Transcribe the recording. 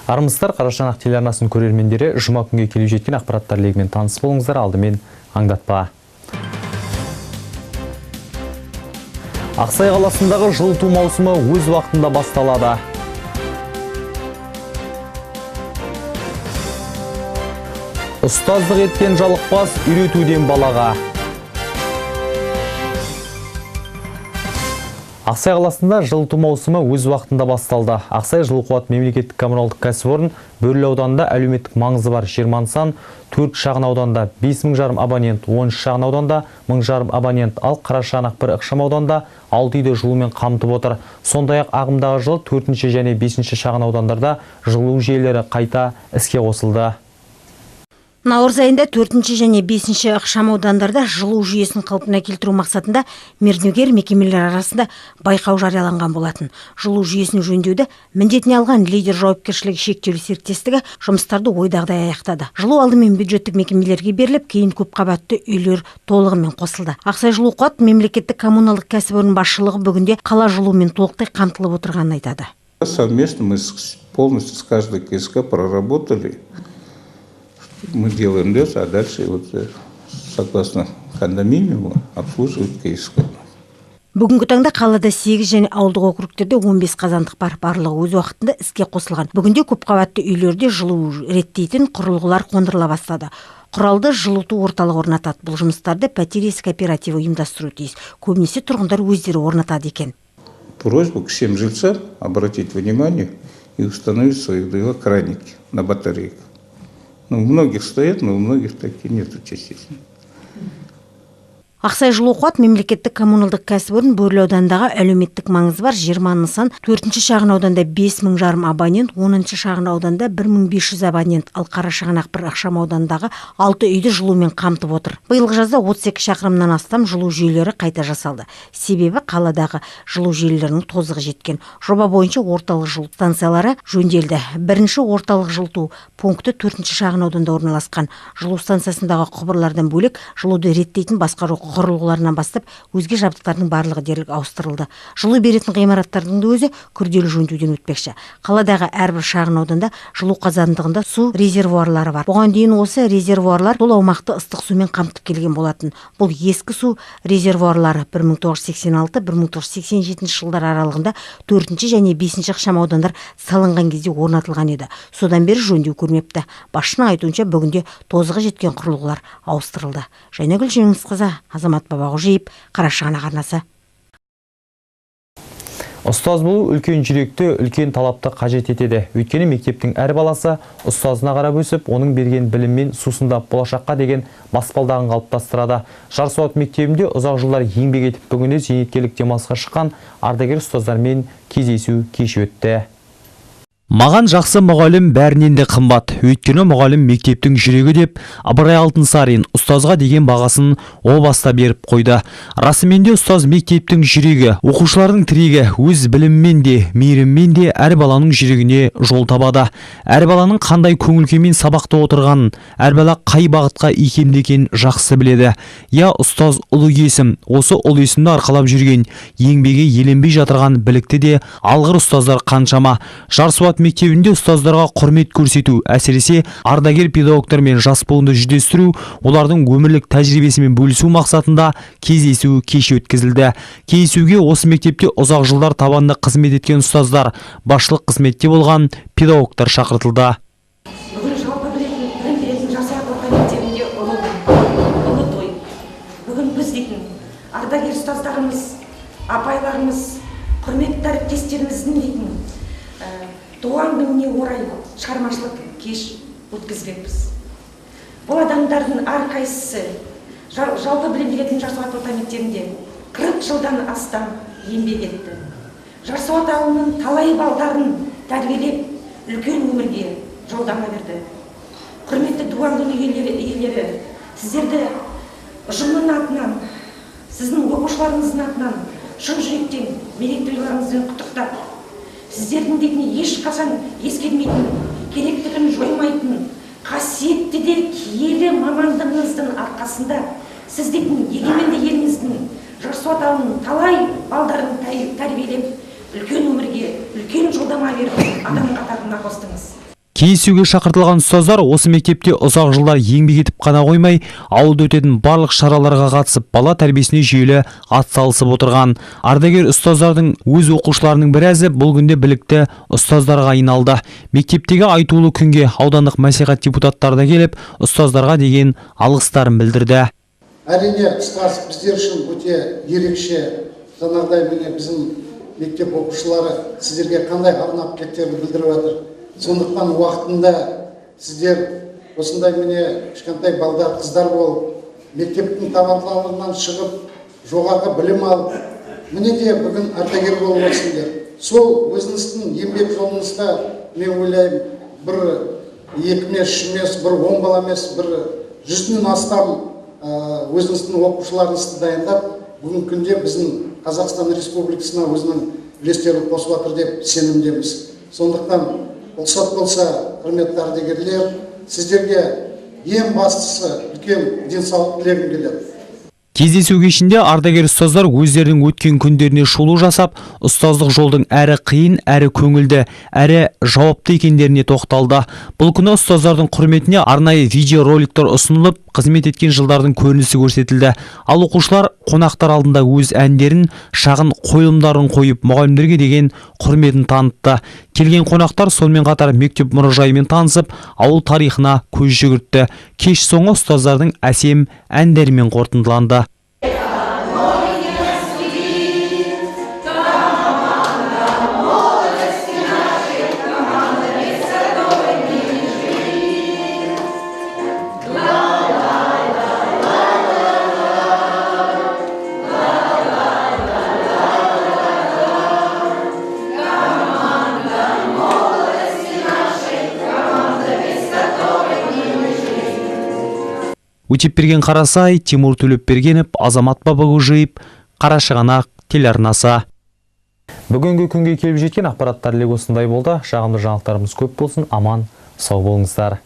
Армысыздар, Қарашығанақ телеарнасының көрермендері, жұма күнге келіп жеткен ақпараттар легімен таныс болыңыздар, алдымен аңдатпа. Ақсай қаласындағы жылыту маусымы өз уақытында басталады. Ұстаздық еттен жалықпас, үйретуден балаға. Ақсай қаласында жылыту маусымы өз уақытында басталды. Ақсай жылу қуат мемлекеттік коммуналдық кәсіпорын Бөрлі ауданында әлеуметтік маңызы бар 20 нысан, 4 шағын ауданда 5.500 абонент, 13 шағын ауданда 1.500 абонент, ал Қарашығанақ бір ықшам ауданда 6 үйді жылумен қамтып отыр. Сондай-ақ ағымдағы жыл 4 және 5 шағын аудандарда жылу жүйелері қайта іске қосылды. Наурыз айында 4 және 5 ықшам аудандарда жылу жүйесін қалпына келтіру мақсатында мердігер мекемелер арасында байқау жарияланған болатын. Жылу жүйесін жөндеуді міндетіне алған лидер жауапкершілігі шектеулі серіктестігі жұмыстарды ойдағыдай аяқтады. Жылу алдымен бюджеттік мекемелерге беріліп, кейін көпқабатты үйлер толығымен қосылды. Ақсай жылу қуат мемлекеттік коммуналдық кәсіпорын басшылығы бүгінде қала жылумен толықтай қамтылып отырғанын айтады. Совместно мы полностью с каждой КСК проработали. Мы делаем лес, а дальше согласно кондоминиуму обслуживают КСК. Бүгінгі таңда қалада 8 және ауылдық округтерде 15 қазандық бар, барлығы өз уақытында іске қосылған. Бүгінде көпқабатты үйлерде жылу реттейтін құрылғылар қондырыла бастады. Құралды жылыту орталығы орнатады. Бұл жұмыстарды пәтер иесі кооперативі ұйымдастыруы тиіс. Көбінесе тұрғындар өздері орнатады екен. Просьба к всем жильцам обратить внимание и установить свои краники на батарейках. У многих стоят, но у многих таких нету частично. Ақсай жылу қуат мемлекеттік коммуналдық кәсіпорын Бөрлі аудандағы әлеуметтік маңызы бар 20 нысан, 4 шағын ауданда 5.500 абонент, 10 шағын ауданда 1.500 абонент, ал Қарашығанақ бір ықшам аудандағы 6 үйді жылумен қамтып отыр. Биылғы жазда 32 шақырымнан астам жылу жүйелері қайта жасалды. Себебі қаладағы жылу жүйелерінің тозығы жеткен. Жоба бойынша орталық жылу станциялары жөнделді. Бірінші орталық жылыту пункті 4 шағын ауданда орналасқан. Жылу станциясындағы құбырлардан бөлек жылуды реттейтін басқару құрылғыларынан бастап өзге жабдықтардың барлығы дерлік ауыстырылды. Жылу беретін ғимараттардың өзі күрделі жөндеуден өтпекші. Қаладағы әрбір шағын ауданда жылу қазандығында су резервуарлары бар. Бұған дейін осы резервуарлар сол аумақты ыстық сумен қамтып келген болатын. Бұл ескі су резервуарлары 1986-1987 жылдар аралығында 4 және 5 ықшам аудандар салынған кезде орнатылған еді. Содан бері жөндеу көрмепті. Басшының айтуынша бүгінде тозығы жеткен құрылғылар ауыстырылды. Жайнагүл Жеңісқызы, Азамат Бабағожиев, Қарашығанақ арнасы. Ұстаз болу үлкен жүректі, үлкен талапты қажет етеді. Өйткені мектептің әр баласы ұстазына қарап өсіп, оның берген біліммен сусындап болашаққа деген баспалдағын қалыптастырады. Жарсуат мектебінде ұзақ жылдар еңбек етіп, бүгінде зейнеткерлік демалысқа шыққан ардагер ұстаздармен кездесу кеші өтті. Маған жақсы мұғалім бәрінен де қымбат. Өйткені мұғалім мектептің жүрегі деп, Абырай Алтынсарин ұстазға деген бағасын о баста беріп қойды. Расымен де ұстаз мектептің жүрегі, оқушылардың тірегі, өз біліммен де, мейіріммен де әр баланың жүрегіне жол табады. Әр баланың қандай көңіл-күймен сабақта отырғанын, әр бала қай бағытқа икемдеген жақсы біледі. Я ұстаз ұлы есім, осы ұлы есімді арқалап жүрген, еңбегі еленбей жатырған білікті де алғыр ұстаздар қаншама. Жарсуат мектебінде ұстаздарға құрмет көрсету, әсіресе ардагер педагогтармен жас буынды жүздестіру, олардың өмірлік тәжірибесімен бөлісу мақсатында кездесу кеші өткізілді. Кездесуге осы мектепте ұзақ жылдар табанды қызмет еткен ұстаздар, басшылық қызметте болған педагогтар шақыртылды. Бүгін жалпы білім беретін Жарсуат орта мектебінде ұлы той. Бүгін біз дейтін ардагер ұстаздарымыз, апайларымыз, құрметті әріптестеріміздің дейтін туған күніне орай шығармашылық кеш өткізбекпіз. Бұл адамдардың әрқайсысы жалпы білім беретін Жарсуат орта мектебінде 40 жылдан астам еңбек етті. Жарсуат ауылының талай балдарын тәрбиелеп, үлкен өмірге жолдама берді. Құрметті туған күн иелері, сіздерді ұжымның атынан, сіздің оқушыларыңыздың атынан шын жүректен мерейтойларыңызбен құттықтап, сіздердің дейтін ешқашан ескермейтін, керектігін жоймайтын, қасиетті де киелі мамандығыңыздың арқасында сіз дейтін егеменді еліңіздің Жарсуат ауылының талай балдарын тәрбиелеп, үлкен өмірге үлкен жолдама беріп адам қатарына қостыңыз. Кездесуге шақыртылған ұстаздар осы мектепте ұзақ жылдар еңбек етіп қана қоймай, ауылда өтетін барлық шараларға қатысып, бала тәрбиесіне жүйелі атсалысып отырған. Ардагер ұстаздардың өз оқушыларының біразы бұл күнде білікті ұстаздарға айналды. Мектептегі айтулы күнге аудандық мәслихат депутаттары да келіп, ұстаздарға деген алғыстарын білдірді. Әрине, ұстаз біздер үшін өте ерекше. Жаңағыдай міне біздің мектеп оқушылары сіздерге қандай арнап тілектерін білдіріп жатыр. Сондықтан уақытында сіздер осындай міне кішкентай балдар, қыздар болып, мектептің табалдырығынан шығып, жоғарғы білім алып, міне де бүгін ардагер болып отырсыңдар. Сол өзіңіздің еңбек жолыңызда мен ойлаймын, бір 2 емес, 3 емес, бір 10 бала емес, бір 100-ден астам өзіңіздің оқушыларыңызды дайындап, бүгін күнде біздің Қазақстан Республикасына өзінің үлестерін қосып жатыр деп сенімдеміз. Сондықтан ұлсат болса, құрметті ардагерлер, сіздерге ең бастысы үлкен денсаулық тілегім келеді. Кездесу кешінде ардагер ұстаздар өздерінің өткен күндеріне шолу жасап, ұстаздық жолдың әрі қиын, әрі көңілді, әрі жауапты екендеріне тоқталды. Бұл күні ұстаздардың құрметіне арнайы видеороликтер ұсынылып, қызмет еткен жылдардың көрінісі көрсетілді. Ал оқушылар қонақтар алдында өз әндерін, шағын қойылымдарын қойып, мұғалімдерге деген құрметін танытты. Келген қонақтар сонымен қатар мектеп мұражайымен танысып, ауыл тарихына көз жүгіртті. Кеш соңы ұстаздардың әсем әндерімен қорытындыланды. Өтепберген Қарасай, Тимур Төлепбергенов, Азамат Бабагужиев, Қарашығанақ телеарнасы. Бүгінгі күнге келіп жеткен ақпараттар осындай болды. Жағымды жаңалықтарымыз көп болсын, аман, сау болыңыздар.